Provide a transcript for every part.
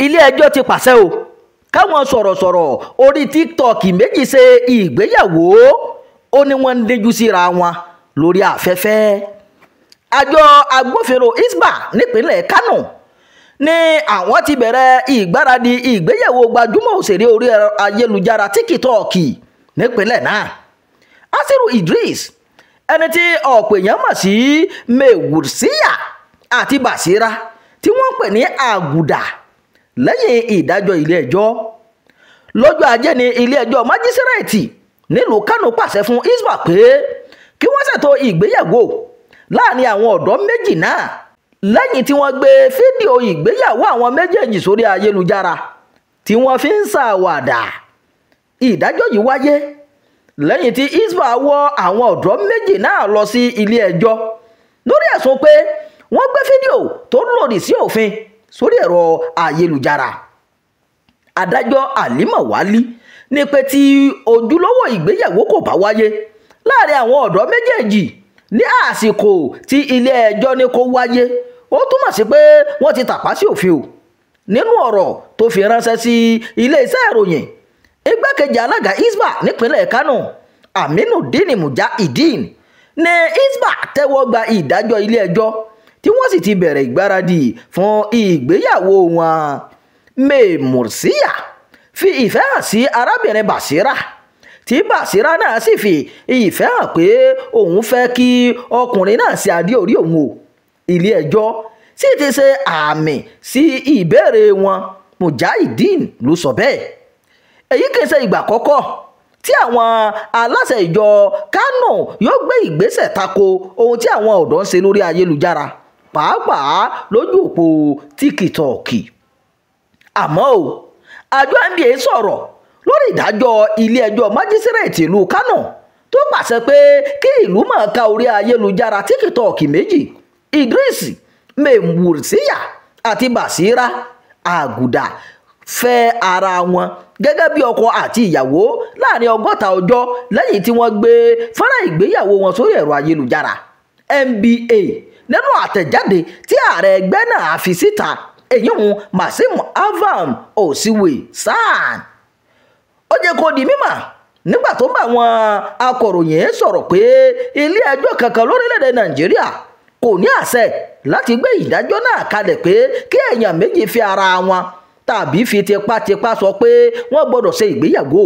ilé ẹjọ́ ti pàṣẹ o káwọn sọ̀rọ̀sọ̀rọ̀ orí TikTok méjì ṣe ìgbéyàwó ó ní wọ́n ń díjú síra wọn lórí afẹ́fẹ́. àjọ agbófinró Hisbah nípínlẹ̀ Kánò ní àwọn ti bẹ̀rẹ̀ ìgbáradì ìgbéyàwó gbajúmọ̀ òṣèré orí ayélujára TikTok nípínlẹ̀ náà Asiru Idris, ẹni tí ọ̀pọ̀ èèyàn mọ̀ sí Mewursiyya àti Basira tí wọ́n pè ní Àgùdà lẹ́yìn ìdájọ́ ilé ẹjọ́. lọ́jọ́ ajé ní ilé ẹjọ́ májísírèètì nílùú Kánò pàṣẹ fún Hisbah pé kí wọ́n ṣètò ìgbéyàwó láàrin àwọn ọ̀dọ́ méjì náà lẹ́yìn tí wọ́n gbé fídíò ìgbéyàwó àwọn méjèèjì sórí ayélujára tí wọ́n fi ń ṣàwàdà. ìdájọ́ yìí wáyé lẹ́yìn tí Hisbah wọ́ àwọn ọ̀dọ́ méjì náà lọ sí ilé ẹjọ́ lórí ẹ̀sùn pé wọ́n gbé fídíò tó lòdì sí òfin sórí ẹ̀rọ ayélujára. adájọ́ Halima Wali ní pé tí ojúlówó ìgbéyàwó kò bá wáyé láàrin àwọn ọ̀dọ́ méjèèjì ní àsìkò tí ilé ẹjọ́ ní kó wáyé ó túmọ̀ sí pé wọ́n ti tàpá sí òfin o. nínú ọ̀rọ̀ tó fi ránṣẹ́ sí ilé-iṣẹ́ ìròyìn, igbákejì alága Hisbah nípínlẹ̀ Kánò Aminuddin Mujahideen ní Hisbah tẹ́wọ́ gba ìdájọ́ ilé ẹjọ́ tí wọ́n sì ti bẹ̀rẹ̀ ìgbáradì fún ìgbéyàwó wọn. Mewursiyya fi ìfẹ́ hàn sí arábìnrin Basira tí Basira náà sì fi ìfẹ́ hàn pé òun fẹ́ kí ọkùnrin náà ṣe adé orí òun o. ilé ẹjọ́ sì ti ṣe àmì sí ìbéèrè wọn. Mujahideen ló sọ bẹ́ẹ̀. èyí kì í ṣe ìgbà àkọ́kọ́ tí àwọn aláṣẹ ìjọ Kánò yóò gbé ìgbésẹ̀ tako ohun tí àwọn ọ̀dọ́ ń ṣe lórí ayélujára pàápàá lójú òpó TikTok. àmọ́ o àjọ NBA sọ̀rọ̀ lórí ìdájọ́ ilé ẹjọ́ májísírèètì ìlú Kánò tó pàṣẹ pé kí ìlú mọ̀ọ́ká orí ayélujára TikTok méjì Idris Mewursiyya àti Basira Àgùdà fẹ́ ara wọn gẹ́gẹ́ bí ọkọ àti ìyàwó láàrin 60 ọjọ́ lẹ́yìn tí wọ́n gbé fọ́nrán ìgbéyàwó wọn sórí ẹ̀rọ ayélujára. NBA nínú àtẹ̀jáde tí ààrẹ ẹgbẹ́ náà fi síta èyíhun Massim Avam Osiwe San ó jẹ́ kó di mímọ̀ nígbà tó bá àwọn akọ̀ròyìn sọ̀rọ̀ pé ilé ẹjọ́ kankan lórílẹ̀‐èdè Nàìjíríà kò ní àṣẹ láti gbé ìdájọ́ náà kalẹ̀ pé kí èèyàn méjì fi ara wọn tàbí fi tipátipá sọ pé wọ́n gbọ́dọ̀ ṣe ìgbéyàwó.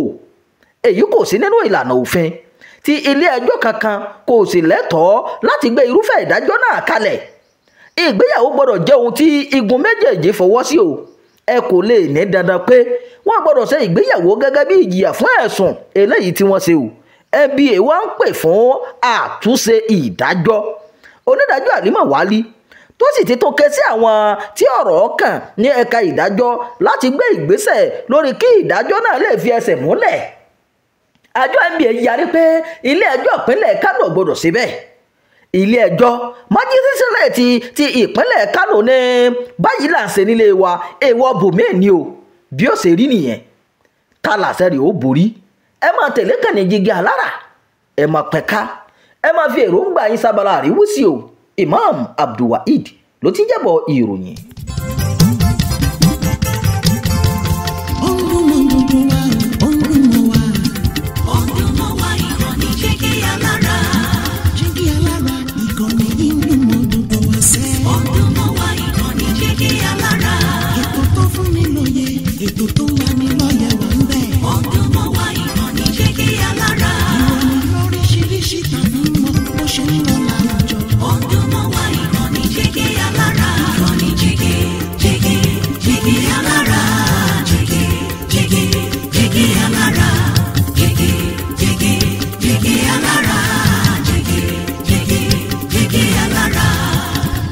èyí kò sí nínú ìlànà òfin tí ilé ẹjọ́ kankan kò sì lẹ́tọ̀ọ́ láti gbé irúfẹ́ ìdájọ́ náà kalẹ̀. ìgbéyàwó gbọ́dọ̀ jẹ́ ohun tí igun méjèèjì fọwọ́ sí o. ẹ kò lè ní dandan pé wọ́n gbọ́dọ̀ ṣe ìgbéyàwó gẹ́gẹ́ bí ìjìyà fún ẹ̀sùn eléyìí tí wọ́n ṣe o. NBA wá ń pè fún àtúnṣe ìdájọ́. onídàájọ́ Halima Wali tó sì ti tó ké sí àwọn tí ọ̀rọ̀ kàn ní ẹ̀ka ìdájọ́ láti gbé ìgbésẹ̀ lórí kí ìdájọ́ náà lè fi ẹsẹ̀ múlẹ̀. àjọ NBA yarí pé ilé ẹjọ́ ìpínlẹ̀ Kánò gbọdọ̀ ṣe bẹ́ẹ̀. ilé ẹjọ́ májísírèètì ti ìpínlẹ̀ Kánò ní báyìí là ń ṣe nílé wa èèwọ̀ bòmíì ni o. bí ó ṣe rí nìyẹn ta làṣẹ rẹ̀ ó borí. ẹ máa tẹ̀lé kànnì Jígí Alára, ẹ máa pẹ̀ka, ẹ máa fi èròǹgbà yín sábàlá àríwísí o. Imam Abdulwaheed ló ti jábọ̀ ìròyìn.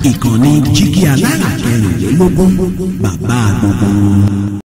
Ìkànnì Jígí Alára 24, bàbá gbogbo.